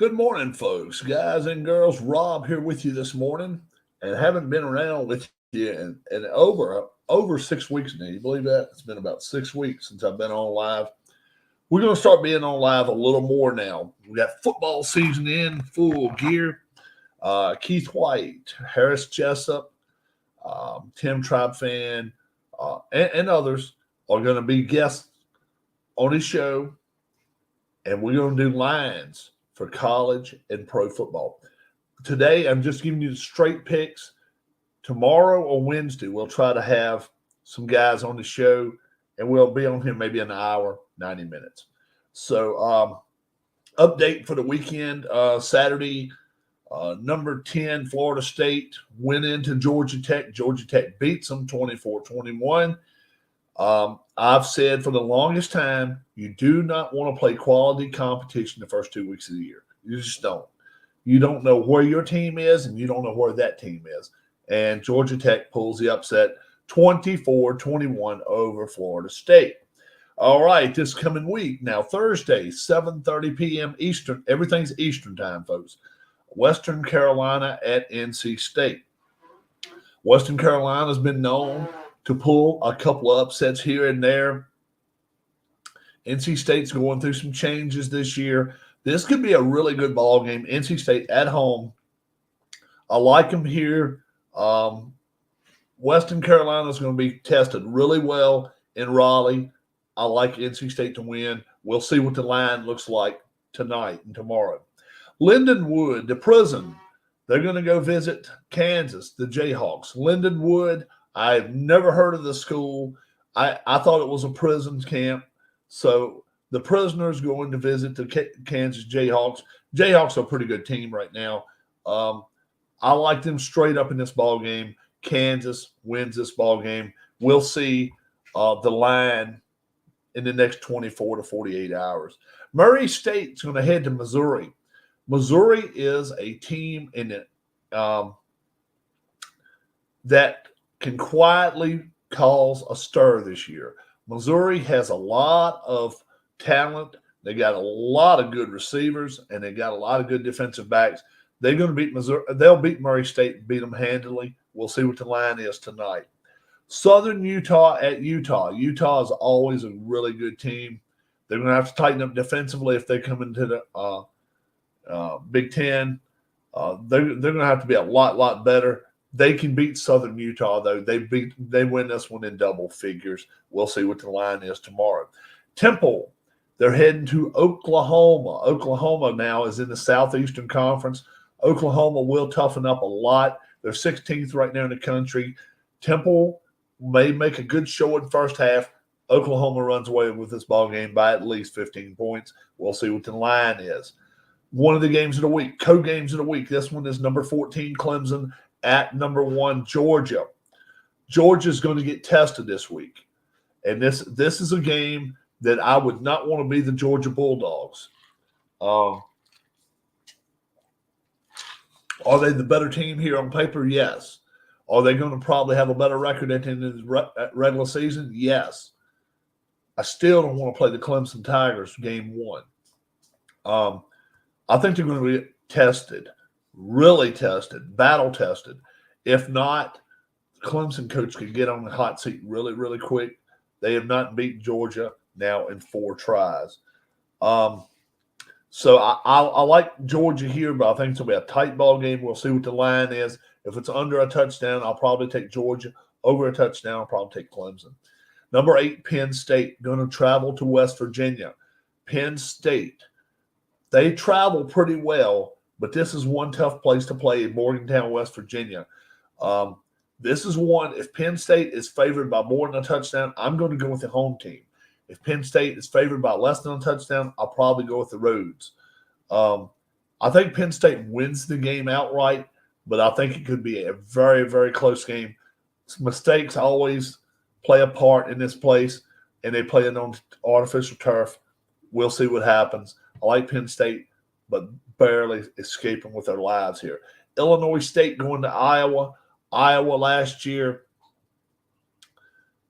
Good morning, folks, guys and girls. Rob here with you this morning, and haven't been around with you in over 6 weeks now. You believe that? It's been about 6 weeks since I've been on live. We're going to start being on live a little more now. We got football season in full gear. Keith White, Harris Jessup, Tim Tribe Fan, and others are going to be guests on his show, and we're going to do lines for college and pro football. Today, I'm just giving you the straight picks. Tomorrow or Wednesday, we'll try to have some guys on the show, and we'll be on here maybe an hour, 90 minutes. So, update for the weekend Saturday, number 10, Florida State went into Georgia Tech. Georgia Tech beats them 24-21. I've said for the longest time, you do not want to play quality competition the first 2 weeks of the year. You just don't. You don't know where your team is, and you don't know where that team is. And Georgia Tech pulls the upset 24-21 over Florida State. All right, this coming week. Now, Thursday, 7:30 p.m. Eastern. Everything's Eastern time, folks. Western Carolina at NC State. Western Carolina's been known to pull a couple of upsets here and there. NC State's going through some changes this year. This could be a really good ball game. NC State at home. I like them here. Western Carolina is going to be tested really well in Raleigh. I like NC State to win. We'll see what the line looks like tonight and tomorrow. Lindenwood, the prison, they're going to go visit Kansas, the Jayhawks. Lindenwood, I've never heard of the school. I thought it was a prison camp. So the prisoners going to visit the Kansas Jayhawks. Jayhawks are a pretty good team right now. I like them straight up in this ball game. Kansas wins this ball game. We'll see the line in the next 24 to 48 hours. Murray State's going to head to Missouri. Missouri is a team in it that can quietly cause a stir this year. Missouri has a lot of talent. They got a lot of good receivers, and they got a lot of good defensive backs. They're going to beat Missouri. They'll beat Murray State and beat them handily. We'll see what the line is tonight. Southern Utah at Utah. Utah is always a really good team. They're going to have to tighten up defensively if they come into the Big Ten. They're going to have to be a lot better. They can beat Southern Utah, though. They win this one in double figures. We'll see what the line is tomorrow. Temple, they're heading to Oklahoma. Oklahoma now is in the Southeastern Conference. Oklahoma will toughen up a lot. They're 16th right now in the country. Temple may make a good showing first half. Oklahoma runs away with this ball game by at least 15 points. We'll see what the line is. One of the games of the week, co-games of the week. This one is number 14, Clemson, at number 1, Georgia. Georgia's going to get tested this week. And this is a game that I would not want to be the Georgia Bulldogs. Are they the better team here on paper? Yes. Are they going to probably have a better record at the end of the regular season? Yes. I still don't want to play the Clemson Tigers game 1. I think they're going to be tested, really tested, battle tested. If not, the Clemson coach could get on the hot seat really, really quick. They have not beaten Georgia now in 4 tries. So I like Georgia here, but I think it's going to be a tight ball game. We'll see what the line is. If it's under a touchdown, I'll probably take Georgia. Over a touchdown, I'll probably take Clemson. Number 8, Penn State, going to travel to West Virginia. Penn State, they travel pretty well, but this is one tough place to play in Morgantown, West Virginia. This is one, if Penn State is favored by more than a touchdown, I'm going to go with the home team. If Penn State is favored by less than a touchdown, I'll probably go with the roads. I think Penn State wins the game outright, but I think it could be a very, very close game. Mistakes always play a part in this place, and they play it on artificial turf. We'll see what happens. I like Penn State, but barely escaping with their lives here. Illinois State going to Iowa. Iowa last year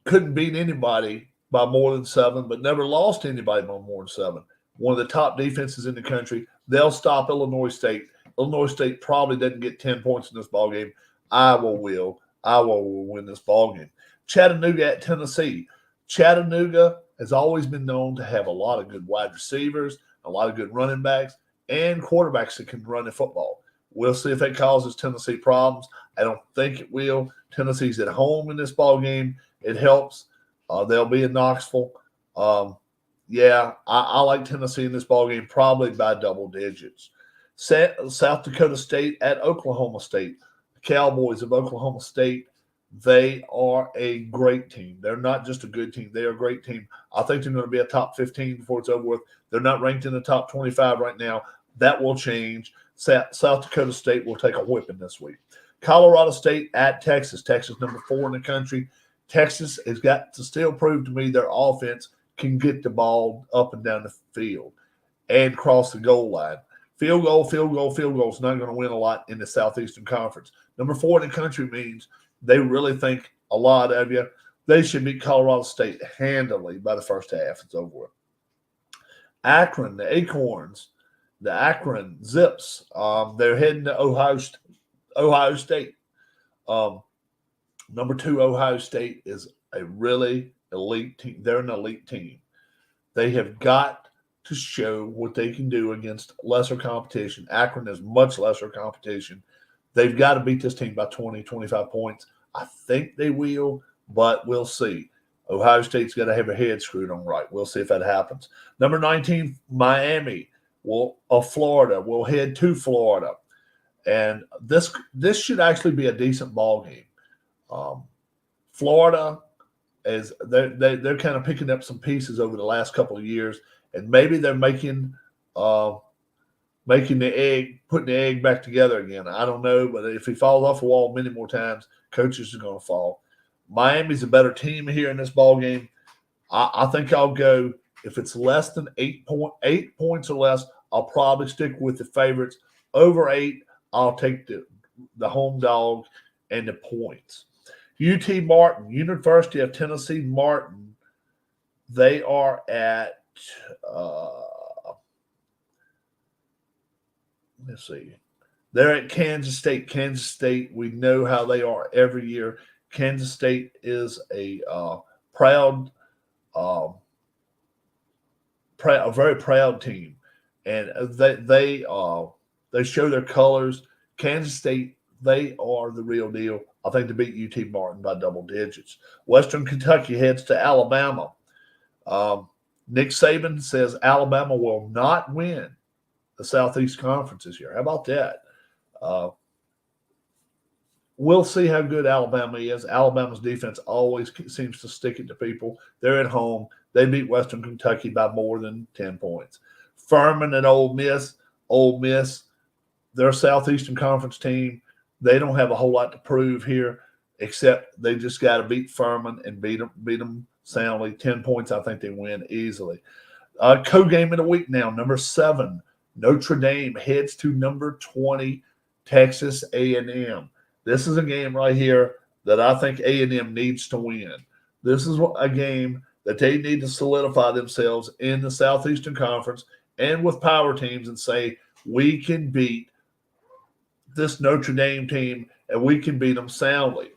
couldn't beat anybody by more than 7, but never lost anybody by more than 7. one of the top defenses in the country. They'll stop Illinois State. Illinois State probably doesn't get 10 points in this ball game. Iowa will. Iowa will win this ball game. Chattanooga at Tennessee. Chattanooga has always been known to have a lot of good wide receivers, a lot of good running backs, and quarterbacks that can run the football. We'll see if that causes Tennessee problems. I don't think it will. Tennessee's at home in this ball game. It helps. They'll be in Knoxville. I like Tennessee in this ball game, probably by double digits. South Dakota State at Oklahoma State. The Cowboys of Oklahoma State, they are a great team. They're not just a good team. They are a great team. I think they're going to be a top 15 before it's over with. They're not ranked in the top 25 right now. That will change. South Dakota State will take a whipping this week. Colorado State at Texas. Texas number 4 in the country. Texas has got to still prove to me their offense can get the ball up and down the field and cross the goal line. Field goal is not going to win a lot in the Southeastern Conference. Number 4 in the country means they really think a lot of you. They should beat Colorado State handily by the first half. It's over with. Akron, the Acorns, the Akron Zips, they're heading to Ohio State. Number 2, Ohio State is a really elite team. They're an elite team. They have got to show what they can do against lesser competition. Akron is much lesser competition. They've got to beat this team by 20, 25 points. I think they will, but we'll see. Ohio State's got to have a head screwed on right. We'll see if that happens. Number 19, Miami of Florida will head to Florida. And this should actually be a decent ball game. Florida is they're kind of picking up some pieces over the last couple of years, and maybe they're making the egg, putting the egg back together again. I don't know, but if he falls off the wall many more times, coaches are going to fall. Miami's a better team here in this ball game. I think I'll go, if it's less than 8 points or less, I'll probably stick with the favorites. Over 8, I'll take the home dog and the points. UT Martin, University of Tennessee Martin, they are at let's see. They're at Kansas State. Kansas State, we know how they are every year. Kansas State is a very proud team, and they show their colors. Kansas State, they are the real deal. I think to beat UT Martin by double digits. Western Kentucky heads to Alabama. Nick Saban says Alabama will not win the Southeast Conference this year. How about that? We'll see how good Alabama is. Alabama's defense always seems to stick it to people. They're at home. They beat Western Kentucky by more than 10 points. Furman and Ole Miss, their Southeastern Conference team, they don't have a whole lot to prove here, except they just got to beat Furman and beat them soundly. 10 points, I think they win easily. Co-game of the week now, number 7, Notre Dame heads to number 20, Texas A&M. This is a game right here that I think A&M needs to win. This is a game that they need to solidify themselves in the Southeastern Conference and with power teams and say, we can beat this Notre Dame team and we can beat them soundly.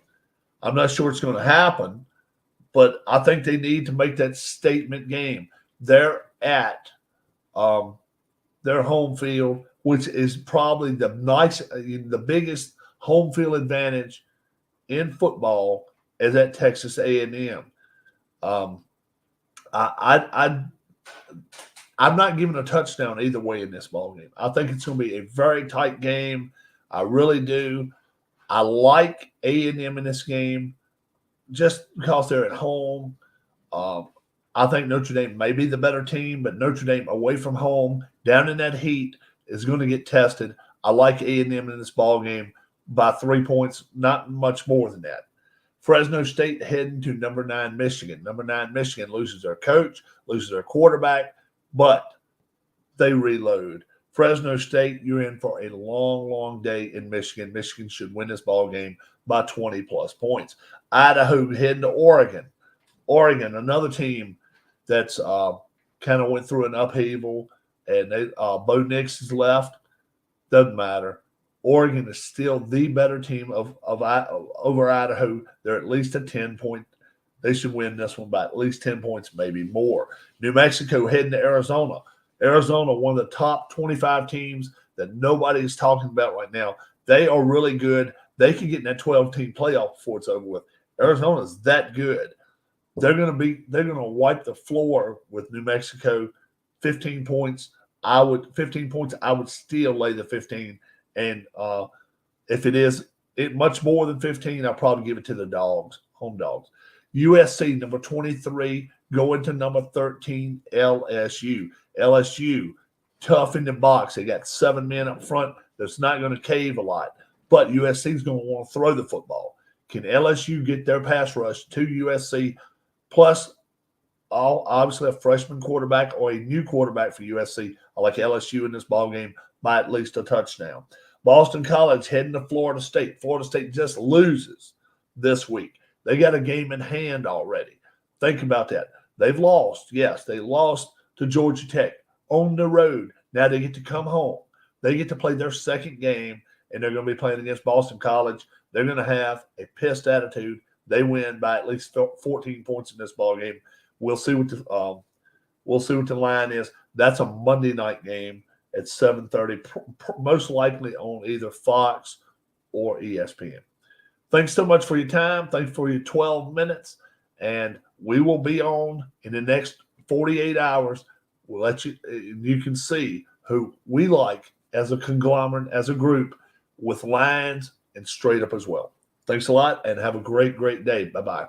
I'm not sure it's going to happen, but I think they need to make that statement game. They're at their home field, which is probably the biggest home field advantage in football is at Texas A&M. I'm not giving a touchdown either way in this ball game. I think it's going to be a very tight game. I really do. I like A&M in this game just because they're at home. I think Notre Dame may be the better team, but Notre Dame away from home, down in that heat, is going to get tested. I like A&M in this ball game by 3 points, not much more than that. Fresno State heading to number 9 Michigan. Number 9 Michigan loses their coach, loses their quarterback, but they reload. Fresno State, you're in for a long, long day in Michigan. Michigan should win this ball game by 20-plus points. Idaho heading to Oregon. Oregon, another team that's kind of went through an upheaval, and Bo Nix is left. Doesn't matter. Oregon is still the better team over Idaho. They're at least a 10-point. They should win this one by at least 10 points, maybe more. New Mexico heading to Arizona. Arizona, one of the top 25 teams that nobody is talking about right now. They are really good. They could get in that 12-team playoff before it's over with. Arizona is that good. They're going to wipe the floor with New Mexico. 15 points. I would still lay the 15. And if it is much more than 15, I'll probably give it to the dogs, home dogs. USC, number 23, going to number 13, LSU. LSU, tough in the box. They got 7 men up front that's not going to cave a lot. But USC is going to want to throw the football. Can LSU get their pass rush to USC? Plus, obviously a freshman quarterback or a new quarterback for USC. I like LSU in this ball game by at least a touchdown. Boston College heading to Florida State. Florida State just loses this week. They got a game in hand already. Think about that. They've lost. Yes, they lost to Georgia Tech on the road. Now they get to come home. They get to play their second game, and they're going to be playing against Boston College. They're going to have a pissed attitude. They win by at least 14 points in this ball game. We'll see what the line is. That's a Monday night game at 7:30, most likely on either Fox or ESPN. Thanks so much for your time. Thanks for your 12 minutes. And we will be on in the next 48 hours. We'll let you can see who we like as a conglomerate, as a group, with lines and straight up as well. Thanks a lot, and have a great, great day. Bye-bye.